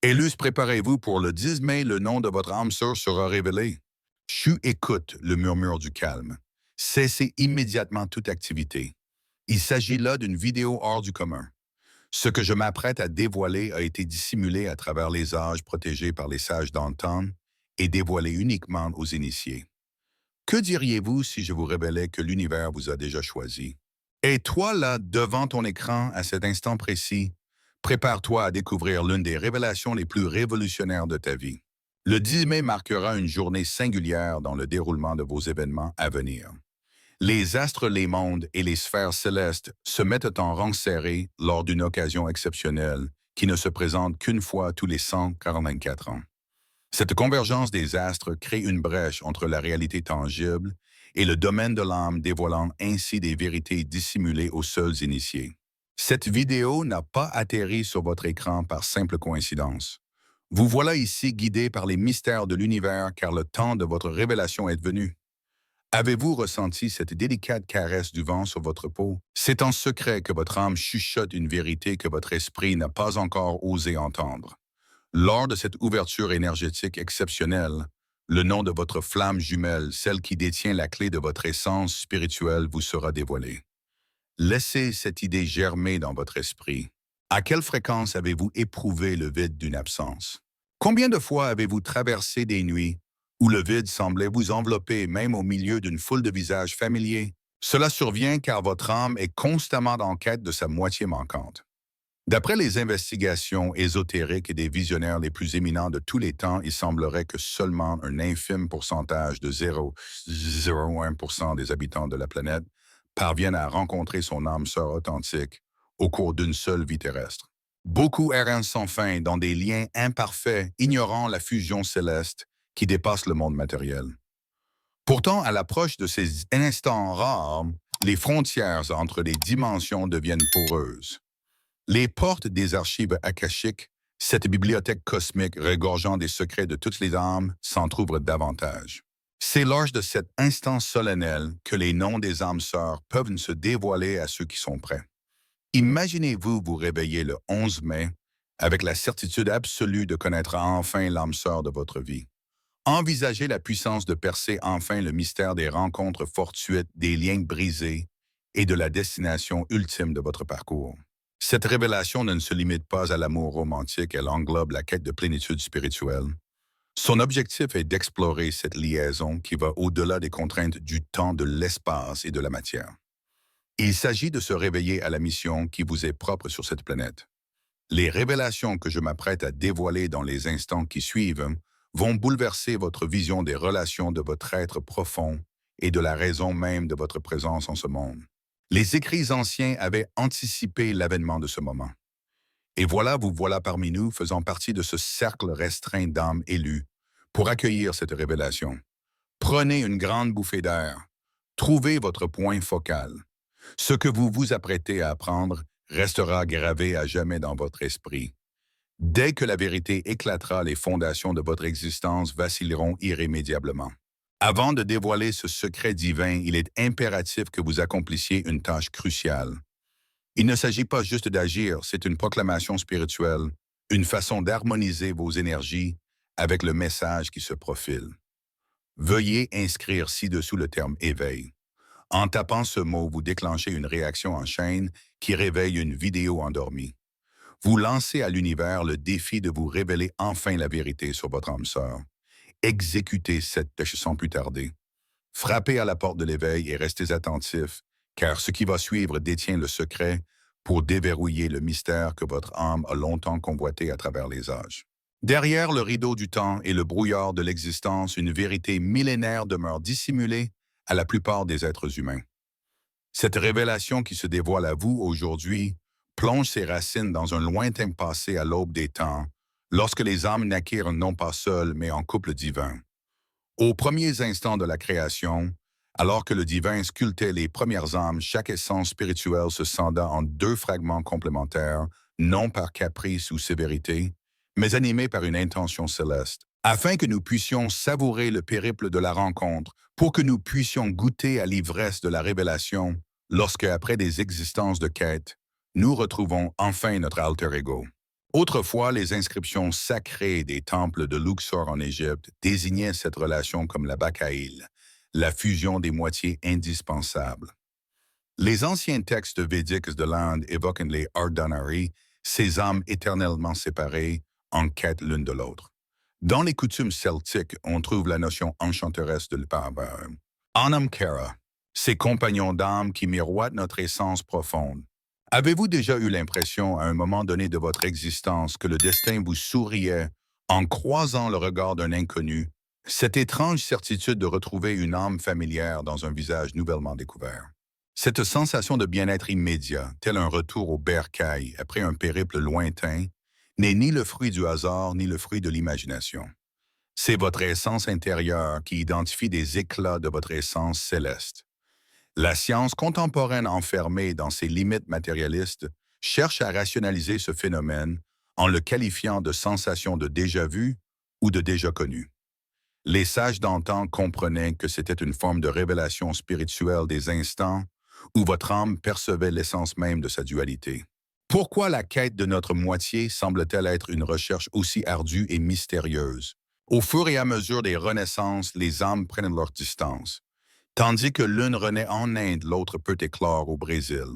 Élus, préparez-vous pour le 10 mai, le nom de votre âme sœur sera révélé. Chu écoute le murmure du calme. Cessez immédiatement toute activité. Il s'agit là d'une vidéo hors du commun. Ce que je m'apprête à dévoiler a été dissimulé à travers les âges protégés par les sages d'antan et dévoilé uniquement aux initiés. Que diriez-vous si je vous révélais que l'univers vous a déjà choisi? Et toi, là, devant ton écran, à cet instant précis, prépare-toi à découvrir l'une des révélations les plus révolutionnaires de ta vie. Le 10 mai marquera une journée singulière dans le déroulement de vos événements à venir. Les astres, les mondes et les sphères célestes se mettent en rang serré lors d'une occasion exceptionnelle qui ne se présente qu'une fois tous les 144 ans. Cette convergence des astres crée une brèche entre la réalité tangible et le domaine de l'âme, dévoilant ainsi des vérités dissimulées aux seuls initiés. Cette vidéo n'a pas atterri sur votre écran par simple coïncidence. Vous voilà ici guidé par les mystères de l'univers car le temps de votre révélation est venu. Avez-vous ressenti cette délicate caresse du vent sur votre peau? C'est en secret que votre âme chuchote une vérité que votre esprit n'a pas encore osé entendre. Lors de cette ouverture énergétique exceptionnelle, le nom de votre flamme jumelle, celle qui détient la clé de votre essence spirituelle, vous sera dévoilé. Laissez cette idée germer dans votre esprit. À quelle fréquence avez-vous éprouvé le vide d'une absence? Combien de fois avez-vous traversé des nuits où le vide semblait vous envelopper même au milieu d'une foule de visages familiers? Cela survient car votre âme est constamment en quête de sa moitié manquante. D'après les investigations ésotériques et des visionnaires les plus éminents de tous les temps, il semblerait que seulement un infime pourcentage de 0,01% des habitants de la planète parviennent à rencontrer son âme sœur authentique au cours d'une seule vie terrestre. Beaucoup errent sans fin dans des liens imparfaits, ignorant la fusion céleste qui dépasse le monde matériel. Pourtant, à l'approche de ces instants rares, les frontières entre les dimensions deviennent poreuses. Les portes des archives akashiques, cette bibliothèque cosmique regorgeant des secrets de toutes les âmes, s'entr'ouvrent davantage. C'est lors de cet instant solennel que les noms des âmes sœurs peuvent se dévoiler à ceux qui sont prêts. Imaginez-vous vous réveiller le 11 mai avec la certitude absolue de connaître enfin l'âme sœur de votre vie. Envisagez la puissance de percer enfin le mystère des rencontres fortuites, des liens brisés et de la destination ultime de votre parcours. Cette révélation ne se limite pas à l'amour romantique, elle englobe la quête de plénitude spirituelle. Son objectif est d'explorer cette liaison qui va au-delà des contraintes du temps, de l'espace et de la matière. Il s'agit de se réveiller à la mission qui vous est propre sur cette planète. Les révélations que je m'apprête à dévoiler dans les instants qui suivent vont bouleverser votre vision des relations de votre être profond et de la raison même de votre présence en ce monde. Les écrits anciens avaient anticipé l'avènement de ce moment. Et voilà, vous voilà parmi nous, faisant partie de ce cercle restreint d'âmes élues pour accueillir cette révélation. Prenez une grande bouffée d'air. Trouvez votre point focal. Ce que vous vous apprêtez à apprendre restera gravé à jamais dans votre esprit. Dès que la vérité éclatera, les fondations de votre existence vacilleront irrémédiablement. Avant de dévoiler ce secret divin, il est impératif que vous accomplissiez une tâche cruciale. Il ne s'agit pas juste d'agir, c'est une proclamation spirituelle, une façon d'harmoniser vos énergies avec le message qui se profile. Veuillez inscrire ci-dessous le terme éveil. En tapant ce mot, vous déclenchez une réaction en chaîne qui réveille une vidéo endormie. Vous lancez à l'univers le défi de vous révéler enfin la vérité sur votre âme sœur. Exécutez cette tâche sans plus tarder. Frappez à la porte de l'éveil et restez attentifs, car ce qui va suivre détient le secret pour déverrouiller le mystère que votre âme a longtemps convoité à travers les âges. Derrière le rideau du temps et le brouillard de l'existence, une vérité millénaire demeure dissimulée à la plupart des êtres humains. Cette révélation qui se dévoile à vous aujourd'hui plonge ses racines dans un lointain passé à l'aube des temps, lorsque les âmes naquirent non pas seules, mais en couple divin. Aux premiers instants de la création, alors que le divin sculptait les premières âmes, chaque essence spirituelle se scinda en deux fragments complémentaires, non par caprice ou sévérité, mais animés par une intention céleste, afin que nous puissions savourer le périple de la rencontre, pour que nous puissions goûter à l'ivresse de la révélation, lorsque, après des existences de quête, nous retrouvons enfin notre alter ego. Autrefois, les inscriptions sacrées des temples de Luxor en Égypte désignaient cette relation comme la Bakaïl, la fusion des moitiés indispensables. Les anciens textes védiques de l'Inde évoquent les Ardhanari, ces âmes éternellement séparées, en quête l'une de l'autre. Dans les coutumes celtiques, on trouve la notion enchanteresse de Anamkara, ces compagnons d'âme qui miroitent notre essence profonde. Avez-vous déjà eu l'impression à un moment donné de votre existence que le destin vous souriait en croisant le regard d'un inconnu, cette étrange certitude de retrouver une âme familière dans un visage nouvellement découvert? Cette sensation de bien-être immédiat, tel un retour au bercail après un périple lointain, n'est ni le fruit du hasard ni le fruit de l'imagination. C'est votre essence intérieure qui identifie des éclats de votre essence céleste. La science contemporaine enfermée dans ses limites matérialistes cherche à rationaliser ce phénomène en le qualifiant de sensation de déjà-vu ou de déjà-connu. Les sages d'antan comprenaient que c'était une forme de révélation spirituelle des instants où votre âme percevait l'essence même de sa dualité. Pourquoi la quête de notre moitié semble-t-elle être une recherche aussi ardue et mystérieuse? Au fur et à mesure des renaissances, les âmes prennent leur distance. Tandis que l'une renaît en Inde, l'autre peut éclore au Brésil.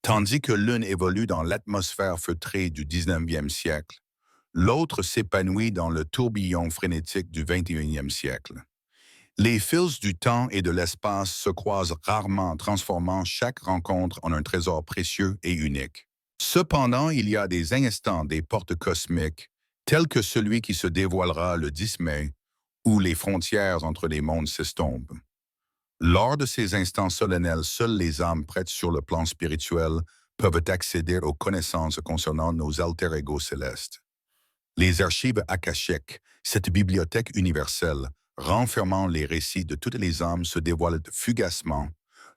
Tandis que l'une évolue dans l'atmosphère feutrée du 19e siècle, l'autre s'épanouit dans le tourbillon frénétique du 21e siècle. Les fils du temps et de l'espace se croisent rarement, transformant chaque rencontre en un trésor précieux et unique. Cependant, il y a des instants, des portes cosmiques, tels que celui qui se dévoilera le 10 mai, où les frontières entre les mondes s'estompent. Lors de ces instants solennels, seules les âmes prêtes sur le plan spirituel peuvent accéder aux connaissances concernant nos alter ego célestes. Les archives akashiques, cette bibliothèque universelle, renfermant les récits de toutes les âmes, se dévoilent fugacement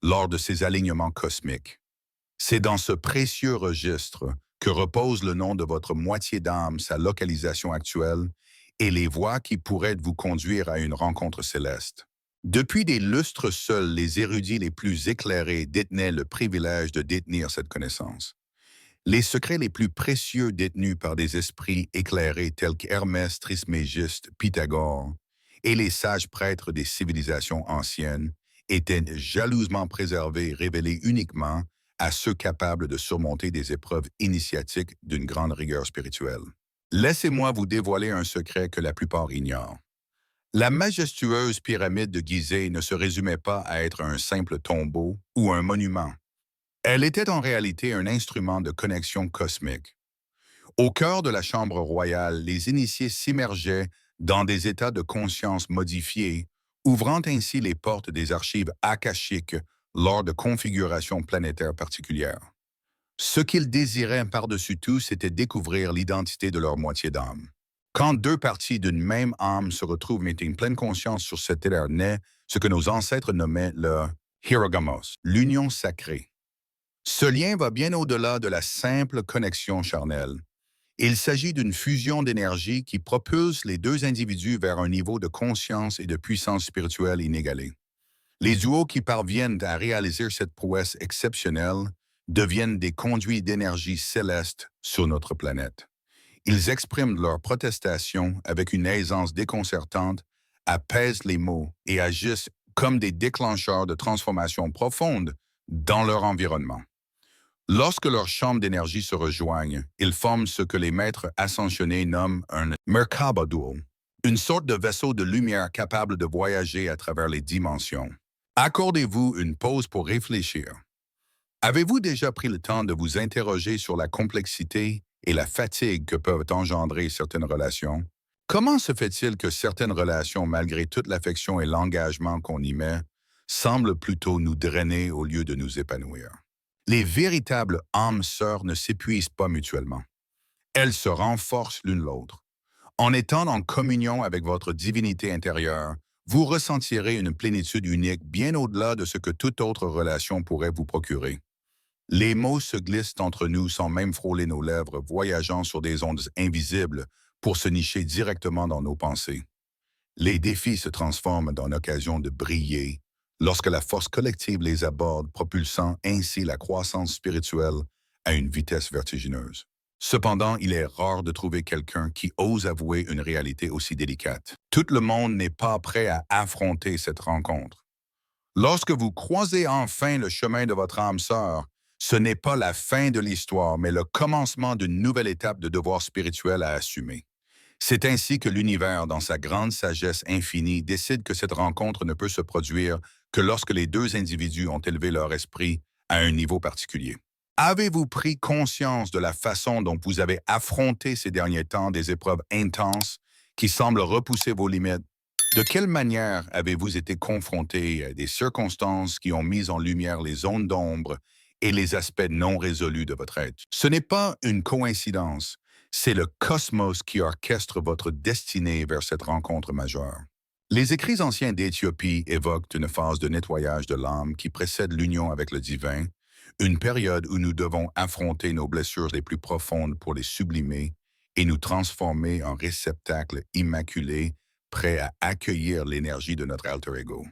lors de ces alignements cosmiques. C'est dans ce précieux registre que repose le nom de votre moitié d'âme, sa localisation actuelle et les voies qui pourraient vous conduire à une rencontre céleste. Depuis des lustres seuls, les érudits les plus éclairés détenaient le privilège de détenir cette connaissance. Les secrets les plus précieux détenus par des esprits éclairés tels qu'Hermès, Trismégiste, Pythagore et les sages prêtres des civilisations anciennes étaient jalousement préservés et révélés uniquement à ceux capables de surmonter des épreuves initiatiques d'une grande rigueur spirituelle. Laissez-moi vous dévoiler un secret que la plupart ignorent. La majestueuse pyramide de Gizeh ne se résumait pas à être un simple tombeau ou un monument. Elle était en réalité un instrument de connexion cosmique. Au cœur de la chambre royale, les initiés s'immergeaient dans des états de conscience modifiés, ouvrant ainsi les portes des archives akashiques lors de configurations planétaires particulières. Ce qu'ils désiraient par-dessus tout, c'était découvrir l'identité de leur moitié d'âme. Quand deux parties d'une même âme se retrouvent mettant une pleine conscience sur cet éther naît ce que nos ancêtres nommaient le Hirogamos, l'union sacrée. Ce lien va bien au-delà de la simple connexion charnelle. Il s'agit d'une fusion d'énergie qui propulse les deux individus vers un niveau de conscience et de puissance spirituelle inégalé. Les duos qui parviennent à réaliser cette prouesse exceptionnelle deviennent des conduits d'énergie céleste sur notre planète. Ils expriment leur protestation avec une aisance déconcertante, apaisent les mots et agissent comme des déclencheurs de transformation profonde dans leur environnement. Lorsque leurs chambres d'énergie se rejoignent, ils forment ce que les maîtres ascensionnés nomment un Merkaba Duo, une sorte de vaisseau de lumière capable de voyager à travers les dimensions. Accordez-vous une pause pour réfléchir. Avez-vous déjà pris le temps de vous interroger sur la complexité et la fatigue que peuvent engendrer certaines relations? Comment se fait-il que certaines relations, malgré toute l'affection et l'engagement qu'on y met, semblent plutôt nous drainer au lieu de nous épanouir? Les véritables âmes sœurs ne s'épuisent pas mutuellement. Elles se renforcent l'une l'autre. En étant en communion avec votre divinité intérieure, vous ressentirez une plénitude unique bien au-delà de ce que toute autre relation pourrait vous procurer. Les mots se glissent entre nous sans même frôler nos lèvres, voyageant sur des ondes invisibles pour se nicher directement dans nos pensées. Les défis se transforment en occasion de briller lorsque la force collective les aborde, propulsant ainsi la croissance spirituelle à une vitesse vertigineuse. Cependant, il est rare de trouver quelqu'un qui ose avouer une réalité aussi délicate. Tout le monde n'est pas prêt à affronter cette rencontre. Lorsque vous croisez enfin le chemin de votre âme sœur, ce n'est pas la fin de l'histoire, mais le commencement d'une nouvelle étape de devoir spirituel à assumer. C'est ainsi que l'univers, dans sa grande sagesse infinie, décide que cette rencontre ne peut se produire que lorsque les deux individus ont élevé leur esprit à un niveau particulier. Avez-vous pris conscience de la façon dont vous avez affronté ces derniers temps des épreuves intenses qui semblent repousser vos limites? De quelle manière avez-vous été confronté à des circonstances qui ont mis en lumière les zones d'ombre et les aspects non résolus de votre être? Ce n'est pas une coïncidence, c'est le cosmos qui orchestre votre destinée vers cette rencontre majeure. Les écrits anciens d'Éthiopie évoquent une phase de nettoyage de l'âme qui précède l'union avec le divin, une période où nous devons affronter nos blessures les plus profondes pour les sublimer et nous transformer en réceptacles immaculés prêts à accueillir l'énergie de notre alter ego.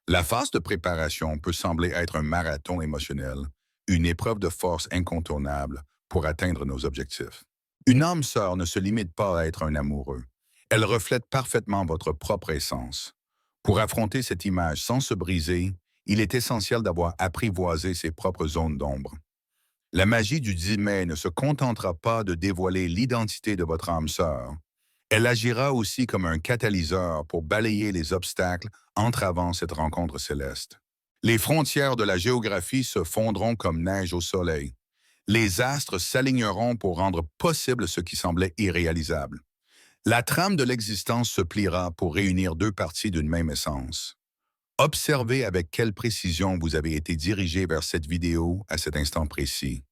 La phase de préparation peut sembler être un marathon émotionnel, une épreuve de force incontournable pour atteindre nos objectifs. Une âme sœur ne se limite pas à être un amoureux. Elle reflète parfaitement votre propre essence. Pour affronter cette image sans se briser, il est essentiel d'avoir apprivoisé ses propres zones d'ombre. La magie du 10 mai ne se contentera pas de dévoiler l'identité de votre âme sœur. Elle agira aussi comme un catalyseur pour balayer les obstacles entravant cette rencontre céleste. Les frontières de la géographie se fondront comme neige au soleil. Les astres s'aligneront pour rendre possible ce qui semblait irréalisable. La trame de l'existence se pliera pour réunir deux parties d'une même essence. Observez avec quelle précision vous avez été dirigé vers cette vidéo à cet instant précis.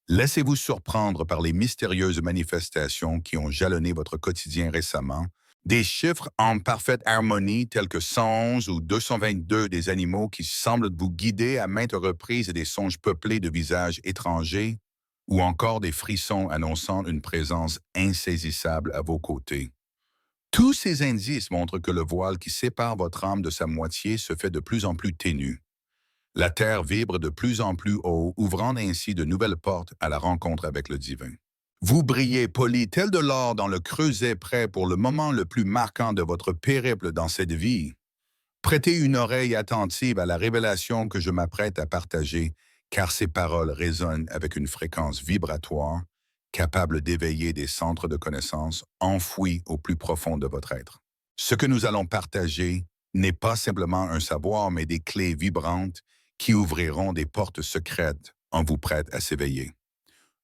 Laissez-vous surprendre par les mystérieuses manifestations qui ont jalonné votre quotidien récemment, des chiffres en parfaite harmonie tels que 111 ou 222 des animaux qui semblent vous guider à maintes reprises et des songes peuplés de visages étrangers, ou encore des frissons annonçant une présence insaisissable à vos côtés. Tous ces indices montrent que le voile qui sépare votre âme de sa moitié se fait de plus en plus ténu. La terre vibre de plus en plus haut, ouvrant ainsi de nouvelles portes à la rencontre avec le divin. Vous brillez poli tel de l'or dans le creuset prêt pour le moment le plus marquant de votre périple dans cette vie. Prêtez une oreille attentive à la révélation que je m'apprête à partager, car ces paroles résonnent avec une fréquence vibratoire, capable d'éveiller des centres de connaissances enfouis au plus profond de votre être. Ce que nous allons partager n'est pas simplement un savoir, mais des clés vibrantes qui ouvriront des portes secrètes en vous prête à s'éveiller.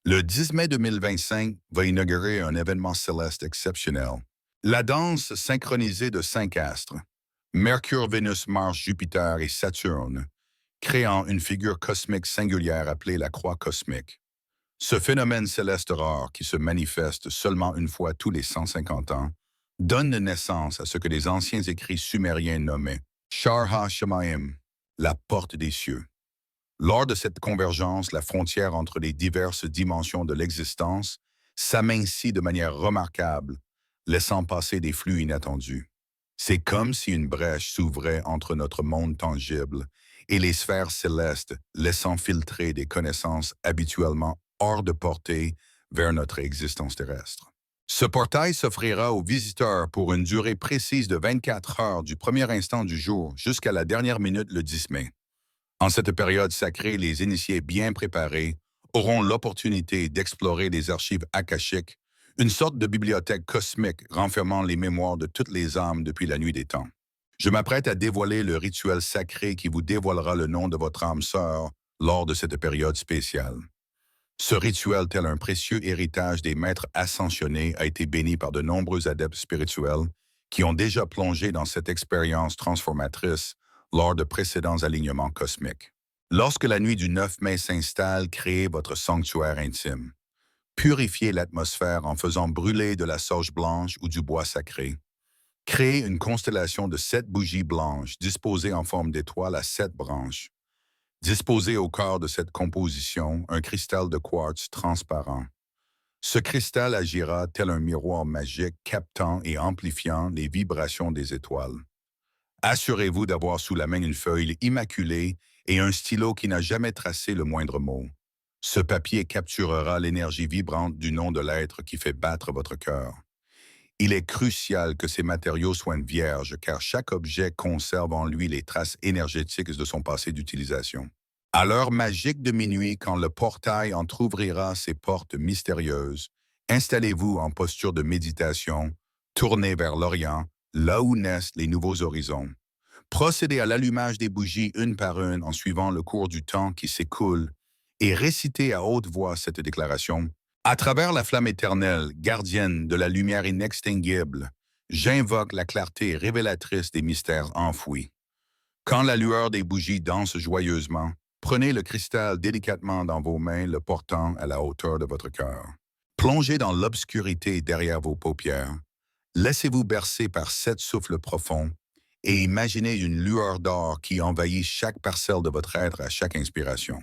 Le 10 mai 2025 va inaugurer un événement céleste exceptionnel. La danse synchronisée de 5 astres, Mercure, Vénus, Mars, Jupiter et Saturne, créant une figure cosmique singulière appelée la croix cosmique. Ce phénomène céleste rare qui se manifeste seulement une fois tous les 150 ans donne naissance à ce que les anciens écrits sumériens nommaient Shar HaShamayim, la porte des cieux. Lors de cette convergence, la frontière entre les diverses dimensions de l'existence s'amincit de manière remarquable, laissant passer des flux inattendus. C'est comme si une brèche s'ouvrait entre notre monde tangible et les sphères célestes, laissant filtrer des connaissances habituellement hors de portée vers notre existence terrestre. Ce portail s'offrira aux visiteurs pour une durée précise de 24 heures du premier instant du jour jusqu'à la dernière minute le 10 mai. En cette période sacrée, les initiés bien préparés auront l'opportunité d'explorer les archives akashiques, une sorte de bibliothèque cosmique renfermant les mémoires de toutes les âmes depuis la nuit des temps. Je m'apprête à dévoiler le rituel sacré qui vous dévoilera le nom de votre âme sœur lors de cette période spéciale. Ce rituel, tel un précieux héritage des maîtres ascensionnés, a été béni par de nombreux adeptes spirituels qui ont déjà plongé dans cette expérience transformatrice lors de précédents alignements cosmiques. Lorsque la nuit du 9 mai s'installe, créez votre sanctuaire intime. Purifiez l'atmosphère en faisant brûler de la sauge blanche ou du bois sacré. Créez une constellation de 7 bougies blanches disposées en forme d'étoile à 7 branches. Disposez au cœur de cette composition un cristal de quartz transparent. Ce cristal agira tel un miroir magique captant et amplifiant les vibrations des étoiles. Assurez-vous d'avoir sous la main une feuille immaculée et un stylo qui n'a jamais tracé le moindre mot. Ce papier capturera l'énergie vibrante du nom de l'être qui fait battre votre cœur. Il est crucial que ces matériaux soient vierges car chaque objet conserve en lui les traces énergétiques de son passé d'utilisation. À l'heure magique de minuit, quand le portail entr'ouvrira ses portes mystérieuses, installez-vous en posture de méditation, tournez vers l'Orient, là où naissent les nouveaux horizons. Procédez à l'allumage des bougies une par une en suivant le cours du temps qui s'écoule et récitez à haute voix cette déclaration. À travers la flamme éternelle, gardienne de la lumière inextinguible, j'invoque la clarté révélatrice des mystères enfouis. Quand la lueur des bougies danse joyeusement, prenez le cristal délicatement dans vos mains, le portant à la hauteur de votre cœur. Plongez dans l'obscurité derrière vos paupières. Laissez-vous bercer par 7 souffles profonds et imaginez une lueur d'or qui envahit chaque parcelle de votre être à chaque inspiration.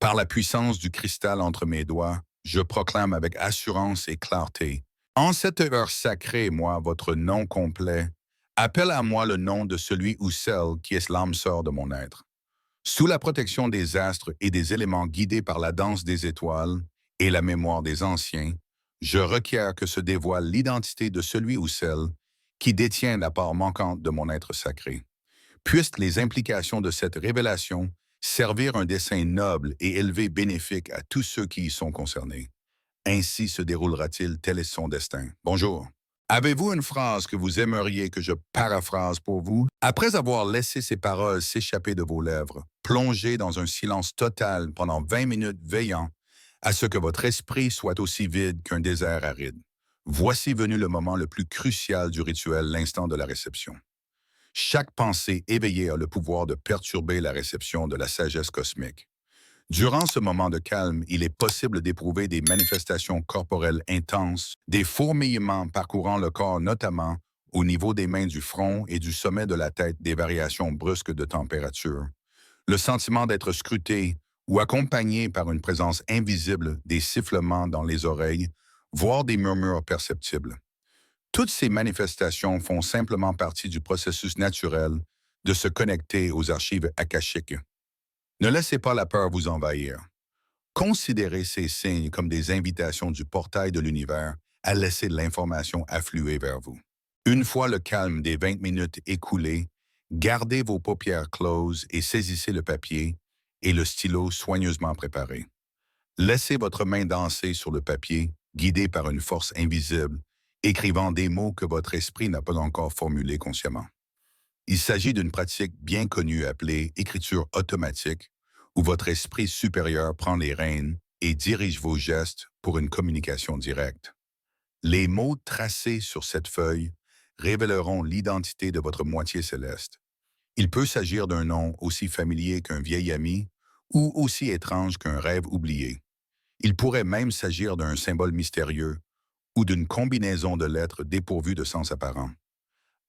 Par la puissance du cristal entre mes doigts, je proclame avec assurance et clarté. En cette heure sacrée, moi, votre nom complet, appelle à moi le nom de celui ou celle qui est l'âme sœur de mon être. Sous la protection des astres et des éléments guidés par la danse des étoiles et la mémoire des anciens, je requiers que se dévoile l'identité de celui ou celle qui détient la part manquante de mon être sacré. Puissent les implications de cette révélation servir un dessein noble et élevé bénéfique à tous ceux qui y sont concernés. Ainsi se déroulera-t-il, tel est son destin. Bonjour. Avez-vous une phrase que vous aimeriez que je paraphrase pour vous? Après avoir laissé ces paroles s'échapper de vos lèvres, plongez dans un silence total pendant 20 minutes veillant à ce que votre esprit soit aussi vide qu'un désert aride. Voici venu le moment le plus crucial du rituel, l'instant de la réception. Chaque pensée éveillée a le pouvoir de perturber la réception de la sagesse cosmique. Durant ce moment de calme, il est possible d'éprouver des manifestations corporelles intenses, des fourmillements parcourant le corps notamment au niveau des mains du front et du sommet de la tête, des variations brusques de température, le sentiment d'être scruté ou accompagné par une présence invisible, des sifflements dans les oreilles, voire des murmures perceptibles. Toutes ces manifestations font simplement partie du processus naturel de se connecter aux archives akashiques. Ne laissez pas la peur vous envahir. Considérez ces signes comme des invitations du portail de l'univers à laisser l'information affluer vers vous. Une fois le calme des 20 minutes écoulé, gardez vos paupières closes et saisissez le papier et le stylo soigneusement préparé. Laissez votre main danser sur le papier, guidée par une force invisible, écrivant des mots que votre esprit n'a pas encore formulés consciemment. Il s'agit d'une pratique bien connue appelée écriture automatique, où votre esprit supérieur prend les rênes et dirige vos gestes pour une communication directe. Les mots tracés sur cette feuille révéleront l'identité de votre moitié céleste. Il peut s'agir d'un nom aussi familier qu'un vieil ami ou aussi étrange qu'un rêve oublié. Il pourrait même s'agir d'un symbole mystérieux ou d'une combinaison de lettres dépourvues de sens apparent.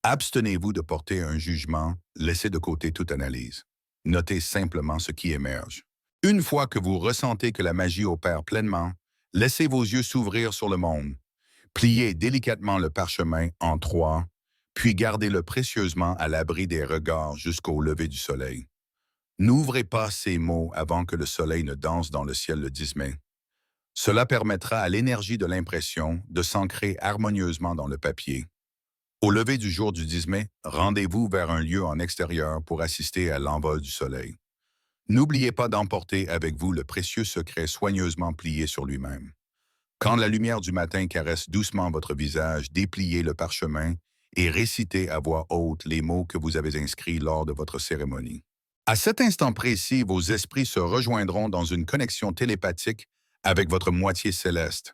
Abstenez-vous de porter un jugement, laissez de côté toute analyse. Notez simplement ce qui émerge. Une fois que vous ressentez que la magie opère pleinement, laissez vos yeux s'ouvrir sur le monde. Pliez délicatement le parchemin en 3, puis gardez-le précieusement à l'abri des regards jusqu'au lever du soleil. N'ouvrez pas ces mots avant que le soleil ne danse dans le ciel le 10 mai. Cela permettra à l'énergie de l'impression de s'ancrer harmonieusement dans le papier. Au lever du jour du 10 mai, rendez-vous vers un lieu en extérieur pour assister à l'envol du soleil. N'oubliez pas d'emporter avec vous le précieux secret soigneusement plié sur lui-même. Quand la lumière du matin caresse doucement votre visage, dépliez le parchemin et récitez à voix haute les mots que vous avez inscrits lors de votre cérémonie. À cet instant précis, vos esprits se rejoindront dans une connexion télépathique avec votre moitié céleste.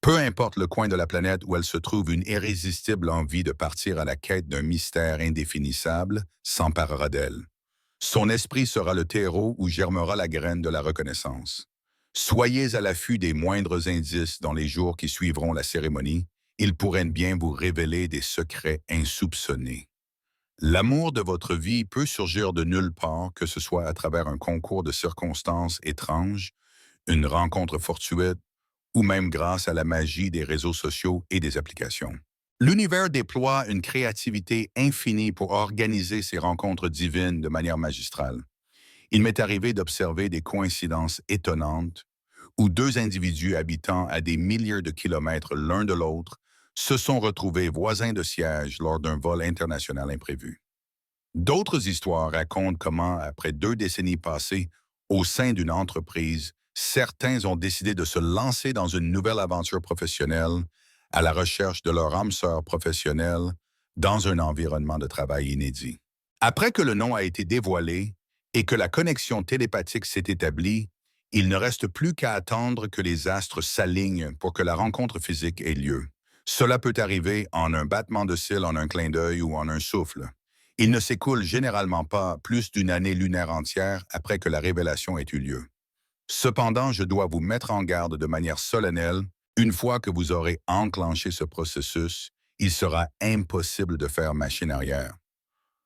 Peu importe le coin de la planète où elle se trouve, une irrésistible envie de partir à la quête d'un mystère indéfinissable s'emparera d'elle. Son esprit sera le terreau où germera la graine de la reconnaissance. Soyez à l'affût des moindres indices dans les jours qui suivront la cérémonie. Ils pourraient bien vous révéler des secrets insoupçonnés. L'amour de votre vie peut surgir de nulle part, que ce soit à travers un concours de circonstances étranges, une rencontre fortuite, ou même grâce à la magie des réseaux sociaux et des applications. L'univers déploie une créativité infinie pour organiser ces rencontres divines de manière magistrale. Il m'est arrivé d'observer des coïncidences étonnantes où deux individus habitant à des milliers de kilomètres l'un de l'autre se sont retrouvés voisins de siège lors d'un vol international imprévu. D'autres histoires racontent comment, après 2 décennies passées au sein d'une entreprise, certains ont décidé de se lancer dans une nouvelle aventure professionnelle à la recherche de leur âme sœur professionnelle dans un environnement de travail inédit. Après que le nom a été dévoilé et que la connexion télépathique s'est établie, il ne reste plus qu'à attendre que les astres s'alignent pour que la rencontre physique ait lieu. Cela peut arriver en un battement de cils, en un clin d'œil ou en un souffle. Il ne s'écoule généralement pas plus d'une année lunaire entière après que la révélation ait eu lieu. Cependant, je dois vous mettre en garde de manière solennelle, une fois que vous aurez enclenché ce processus, il sera impossible de faire machine arrière.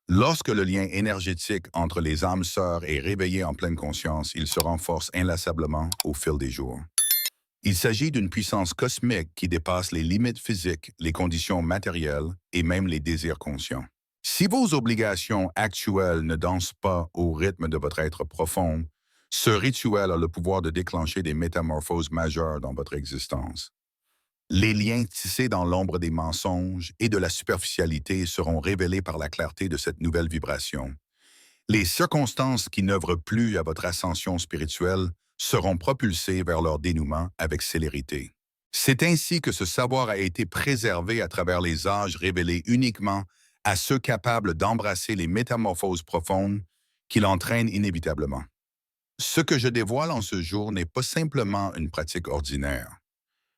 Lorsque le lien énergétique entre les âmes sœurs est réveillé en pleine conscience, il se renforce inlassablement au fil des jours. Il s'agit d'une puissance cosmique qui dépasse les limites physiques, les conditions matérielles et même les désirs conscients. Si vos obligations actuelles ne dansent pas au rythme de votre être profond, ce rituel a le pouvoir de déclencher des métamorphoses majeures dans votre existence. Les liens tissés dans l'ombre des mensonges et de la superficialité seront révélés par la clarté de cette nouvelle vibration. Les circonstances qui n'œuvrent plus à votre ascension spirituelle seront propulsées vers leur dénouement avec célérité. C'est ainsi que ce savoir a été préservé à travers les âges, révélé uniquement à ceux capables d'embrasser les métamorphoses profondes qu'il entraîne inévitablement. Ce que je dévoile en ce jour n'est pas simplement une pratique ordinaire.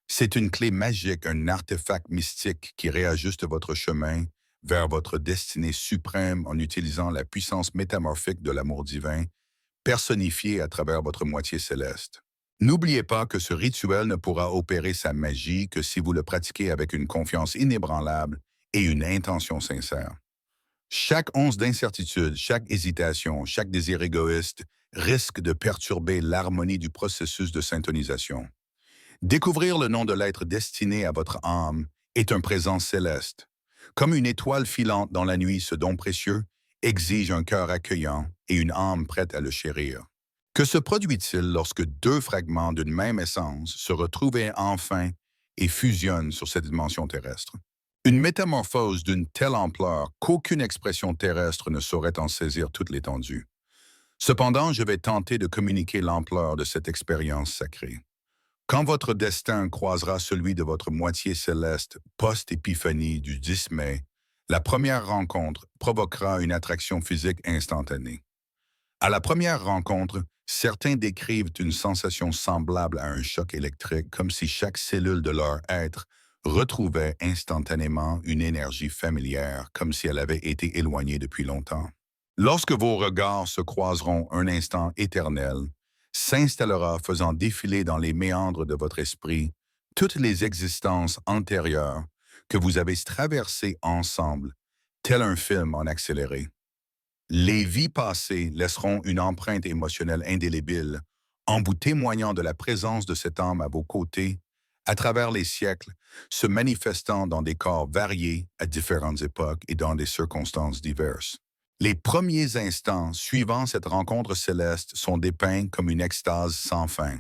C'est une clé magique, un artefact mystique qui réajuste votre chemin vers votre destinée suprême en utilisant la puissance métamorphique de l'amour divin, personnifiée à travers votre moitié céleste. N'oubliez pas que ce rituel ne pourra opérer sa magie que si vous le pratiquez avec une confiance inébranlable et une intention sincère. Chaque once d'incertitude, chaque hésitation, chaque désir égoïste risque de perturber l'harmonie du processus de syntonisation. Découvrir le nom de l'être destiné à votre âme est un présent céleste. Comme une étoile filante dans la nuit, ce don précieux exige un cœur accueillant et une âme prête à le chérir. Que se produit-il lorsque deux fragments d'une même essence se retrouvent enfin et fusionnent sur cette dimension terrestre? Une métamorphose d'une telle ampleur qu'aucune expression terrestre ne saurait en saisir toute l'étendue. Cependant, je vais tenter de communiquer l'ampleur de cette expérience sacrée. Quand votre destin croisera celui de votre moitié céleste post-épiphanie du 10 mai, la première rencontre provoquera une attraction physique instantanée. À la première rencontre, certains décrivent une sensation semblable à un choc électrique, comme si chaque cellule de leur être retrouvait instantanément une énergie familière, comme si elle avait été éloignée depuis longtemps. Lorsque vos regards se croiseront un instant éternel, s'installera faisant défiler dans les méandres de votre esprit toutes les existences antérieures que vous avez traversées ensemble, tel un film en accéléré. Les vies passées laisseront une empreinte émotionnelle indélébile, en vous témoignant de la présence de cette âme à vos côtés, à travers les siècles, se manifestant dans des corps variés à différentes époques et dans des circonstances diverses. Les premiers instants suivant cette rencontre céleste sont dépeints comme une extase sans fin.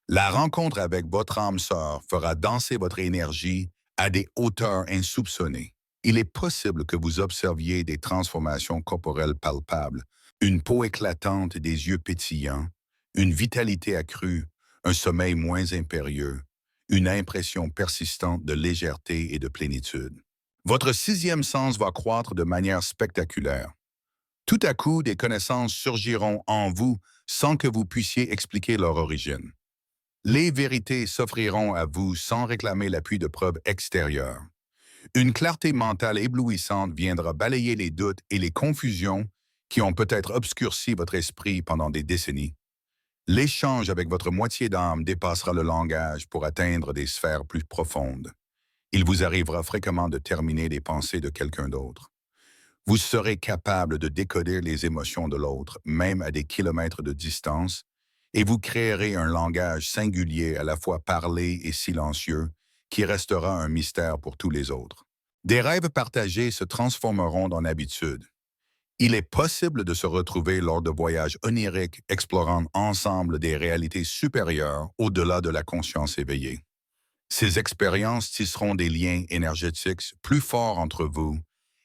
La rencontre avec votre âme sœur fera danser votre énergie à des hauteurs insoupçonnées. Il est possible que vous observiez des transformations corporelles palpables, une peau éclatante et des yeux pétillants, une vitalité accrue, un sommeil moins impérieux, une impression persistante de légèreté et de plénitude. Votre sixième sens va croître de manière spectaculaire. Tout à coup, des connaissances surgiront en vous sans que vous puissiez expliquer leur origine. Les vérités s'offriront à vous sans réclamer l'appui de preuves extérieures. Une clarté mentale éblouissante viendra balayer les doutes et les confusions qui ont peut-être obscurci votre esprit pendant des décennies. L'échange avec votre moitié d'âme dépassera le langage pour atteindre des sphères plus profondes. Il vous arrivera fréquemment de terminer les pensées de quelqu'un d'autre. Vous serez capable de décoder les émotions de l'autre, même à des kilomètres de distance, et vous créerez un langage singulier à la fois parlé et silencieux, qui restera un mystère pour tous les autres. Des rêves partagés se transformeront en habitudes. Il est possible de se retrouver lors de voyages oniriques explorant ensemble des réalités supérieures au-delà de la conscience éveillée. Ces expériences tisseront des liens énergétiques plus forts entre vous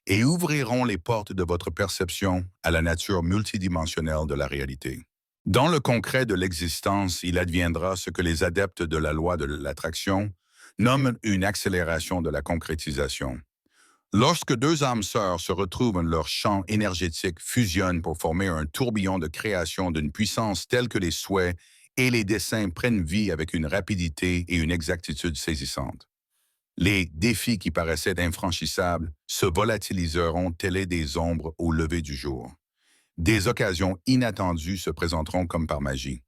et ouvriront les portes de votre perception à la nature multidimensionnelle de la réalité. Dans le concret de l'existence, il adviendra ce que les adeptes de la loi de l'attraction nomment une accélération de la concrétisation. Lorsque deux âmes sœurs se retrouvent, leur champ énergétique fusionne pour former un tourbillon de création d'une puissance telle que les souhaits et les desseins prennent vie avec une rapidité et une exactitude saisissantes. Les défis qui paraissaient infranchissables se volatiliseront tels des ombres au lever du jour. Des occasions inattendues se présenteront comme par magie.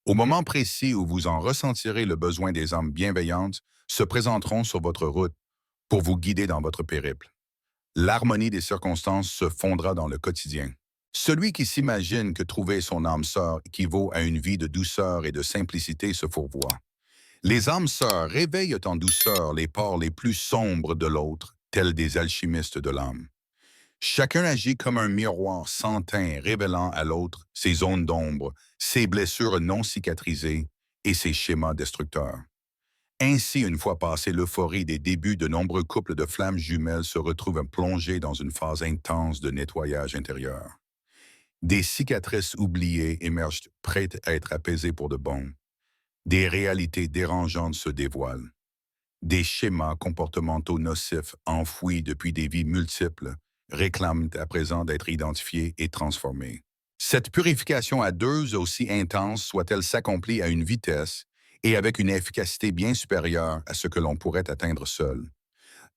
Au moment précis où vous en ressentirez le besoin, des âmes bienveillantes se présenteront sur votre route pour vous guider dans votre périple. L'harmonie des circonstances se fondra dans le quotidien. Celui qui s'imagine que trouver son âme sœur équivaut à une vie de douceur et de simplicité se fourvoie. Les âmes sœurs réveillent en douceur les parts les plus sombres de l'autre, tels des alchimistes de l'âme. Chacun agit comme un miroir sans teint, révélant à l'autre ses zones d'ombre, ses blessures non cicatrisées et ses schémas destructeurs. Ainsi, une fois passée l'euphorie des débuts, de nombreux couples de flammes jumelles se retrouvent plongés dans une phase intense de nettoyage intérieur. Des cicatrices oubliées émergent prêtes à être apaisées pour de bon. Des réalités dérangeantes se dévoilent. Des schémas comportementaux nocifs enfouis depuis des vies multiples réclament à présent d'être identifiés et transformés. Cette purification à deux, aussi intense soit-elle, s'accomplit à une vitesse et avec une efficacité bien supérieure à ce que l'on pourrait atteindre seul.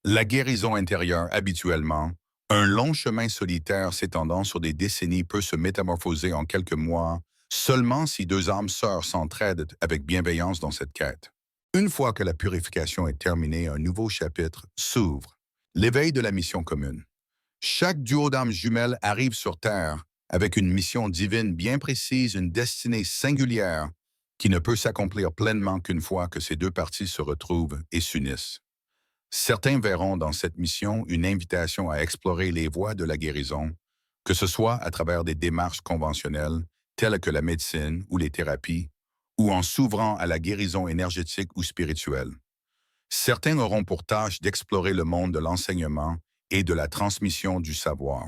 La guérison intérieure, habituellement, un long chemin solitaire s'étendant sur des décennies, peut se métamorphoser en quelques mois, seulement si deux âmes sœurs s'entraident avec bienveillance dans cette quête. Une fois que la purification est terminée, un nouveau chapitre s'ouvre, l'éveil de la mission commune. Chaque duo d'âmes jumelles arrive sur Terre avec une mission divine bien précise, une destinée singulière qui ne peut s'accomplir pleinement qu'une fois que ces deux parties se retrouvent et s'unissent. Certains verront dans cette mission une invitation à explorer les voies de la guérison, que ce soit à travers des démarches conventionnelles telles que la médecine ou les thérapies, ou en s'ouvrant à la guérison énergétique ou spirituelle. Certains auront pour tâche d'explorer le monde de l'enseignement et de la transmission du savoir.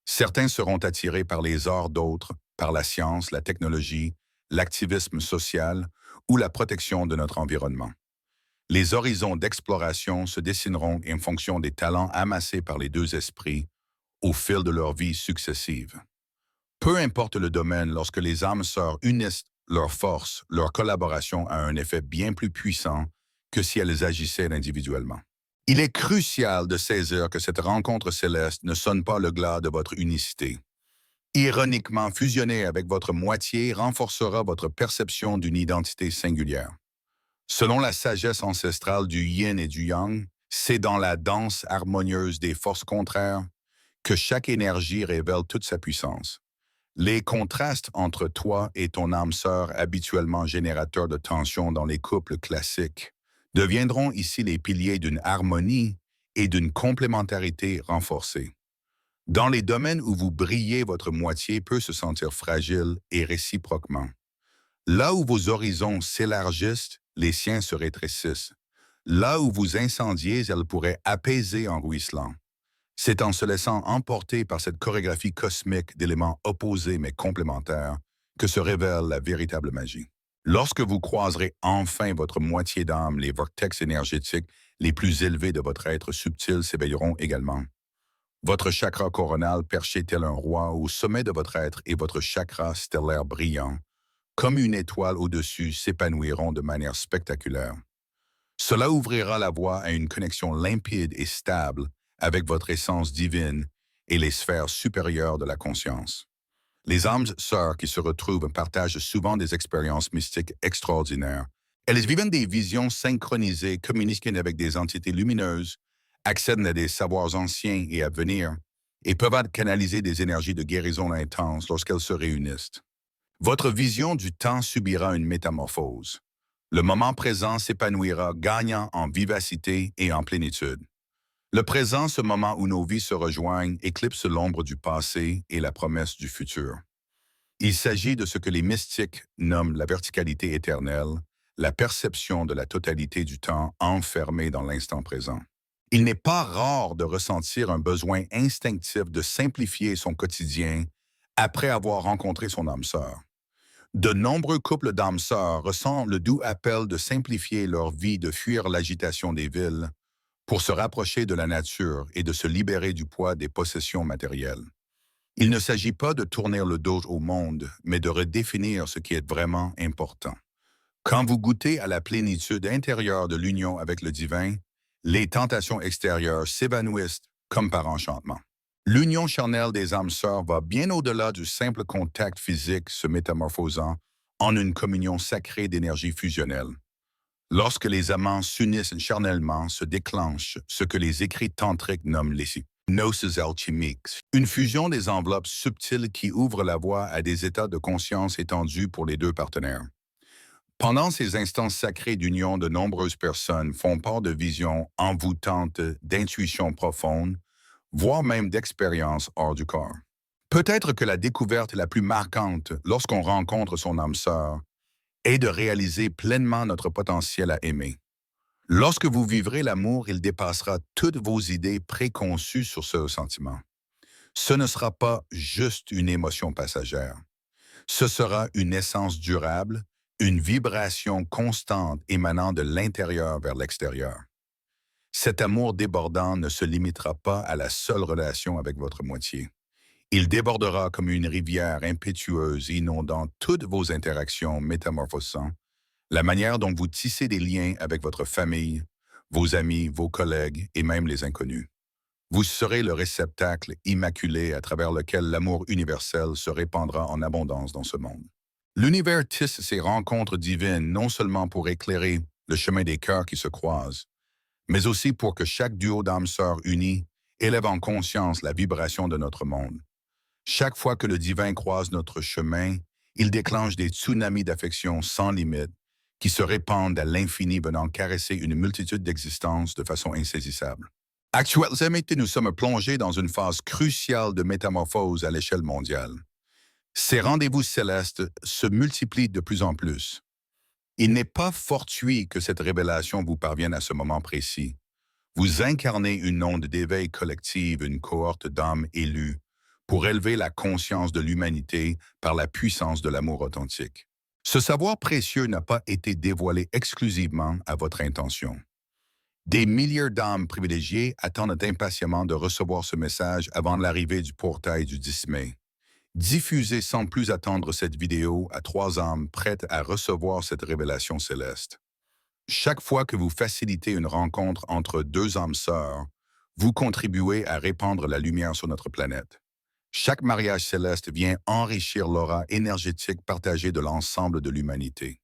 Certains seront attirés par les arts, d'autres par la science, la technologie, l'activisme social ou la protection de notre environnement. Les horizons d'exploration se dessineront en fonction des talents amassés par les deux esprits au fil de leur vie successive. Peu importe le domaine, lorsque les âmes sœurs unissent leurs forces, leur collaboration a un effet bien plus puissant que si elles agissaient individuellement. Il est crucial de saisir que cette rencontre céleste ne sonne pas le glas de votre unicité. Ironiquement, fusionner avec votre moitié renforcera votre perception d'une identité singulière. Selon la sagesse ancestrale du yin et du yang, c'est dans la danse harmonieuse des forces contraires que chaque énergie révèle toute sa puissance. Les contrastes entre toi et ton âme sœur, habituellement générateurs de tensions dans les couples classiques, deviendront ici les piliers d'une harmonie et d'une complémentarité renforcée. Dans les domaines où vous brillez, votre moitié peut se sentir fragile et réciproquement. Là où vos horizons s'élargissent, les siens se rétrécissent. Là où vous incendiez, elle pourrait apaiser en ruisselant. C'est en se laissant emporter par cette chorégraphie cosmique d'éléments opposés mais complémentaires que se révèle la véritable magie. Lorsque vous croiserez enfin votre moitié d'âme, les vortex énergétiques les plus élevés de votre être subtil s'éveilleront également. Votre chakra coronal, perché tel un roi au sommet de votre être, et votre chakra stellaire brillant, comme une étoile au-dessus, s'épanouiront de manière spectaculaire. Cela ouvrira la voie à une connexion limpide et stable avec votre essence divine et les sphères supérieures de la conscience. Les âmes sœurs qui se retrouvent partagent souvent des expériences mystiques extraordinaires. Elles vivent des visions synchronisées, communiquent avec des entités lumineuses, accèdent à des savoirs anciens et à venir, et peuvent canaliser des énergies de guérison intenses lorsqu'elles se réunissent. Votre vision du temps subira une métamorphose. Le moment présent s'épanouira, gagnant en vivacité et en plénitude. Le présent, ce moment où nos vies se rejoignent, éclipse l'ombre du passé et la promesse du futur. Il s'agit de ce que les mystiques nomment la verticalité éternelle, la perception de la totalité du temps enfermé dans l'instant présent. Il n'est pas rare de ressentir un besoin instinctif de simplifier son quotidien après avoir rencontré son âme sœur. De nombreux couples d'âmes sœurs ressentent le doux appel de simplifier leur vie, de fuir l'agitation des villes, pour se rapprocher de la nature et de se libérer du poids des possessions matérielles. Il ne s'agit pas de tourner le dos au monde, mais de redéfinir ce qui est vraiment important. Quand vous goûtez à la plénitude intérieure de l'union avec le divin, les tentations extérieures s'évanouissent comme par enchantement. L'union charnelle des âmes sœurs va bien au-delà du simple contact physique se métamorphosant en une communion sacrée d'énergie fusionnelle. Lorsque les amants s'unissent charnellement, se déclenche ce que les écrits tantriques nomment les hypnoses alchimiques, une fusion des enveloppes subtiles qui ouvre la voie à des états de conscience étendus pour les deux partenaires. Pendant ces instants sacrés d'union, de nombreuses personnes font part de visions envoûtantes, d'intuitions profondes, voire même d'expériences hors du corps. Peut-être que la découverte la plus marquante lorsqu'on rencontre son âme sœur est de réaliser pleinement notre potentiel à aimer. Lorsque vous vivrez l'amour, il dépassera toutes vos idées préconçues sur ce sentiment. Ce ne sera pas juste une émotion passagère. Ce sera une essence durable, une vibration constante émanant de l'intérieur vers l'extérieur. Cet amour débordant ne se limitera pas à la seule relation avec votre moitié. Il débordera comme une rivière impétueuse inondant toutes vos interactions, métamorphosant la manière dont vous tissez des liens avec votre famille, vos amis, vos collègues et même les inconnus. Vous serez le réceptacle immaculé à travers lequel l'amour universel se répandra en abondance dans ce monde. L'univers tisse ces rencontres divines non seulement pour éclairer le chemin des cœurs qui se croisent, mais aussi pour que chaque duo d'âmes sœurs unies élève en conscience la vibration de notre monde. Chaque fois que le divin croise notre chemin, il déclenche des tsunamis d'affection sans limite qui se répandent à l'infini venant caresser une multitude d'existences de façon insaisissable. Actuellement, nous sommes plongés dans une phase cruciale de métamorphose à l'échelle mondiale. Ces rendez-vous célestes se multiplient de plus en plus. Il n'est pas fortuit que cette révélation vous parvienne à ce moment précis. Vous incarnez une onde d'éveil collective, une cohorte d'âmes élues, pour élever la conscience de l'humanité par la puissance de l'amour authentique. Ce savoir précieux n'a pas été dévoilé exclusivement à votre intention. Des milliers d'âmes privilégiées attendent impatiemment de recevoir ce message avant l'arrivée du portail du 10 mai. Diffusez sans plus attendre cette vidéo à 3 âmes prêtes à recevoir cette révélation céleste. Chaque fois que vous facilitez une rencontre entre 2 âmes sœurs, vous contribuez à répandre la lumière sur notre planète. Chaque mariage céleste vient enrichir l'aura énergétique partagée de l'ensemble de l'humanité.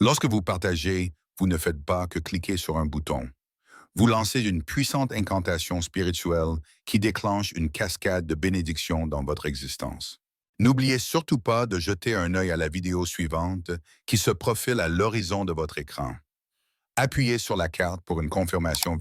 Lorsque vous partagez, vous ne faites pas que cliquer sur un bouton. Vous lancez une puissante incantation spirituelle qui déclenche une cascade de bénédictions dans votre existence. N'oubliez surtout pas de jeter un œil à la vidéo suivante qui se profile à l'horizon de votre écran. Appuyez sur la carte pour une confirmation visuelle.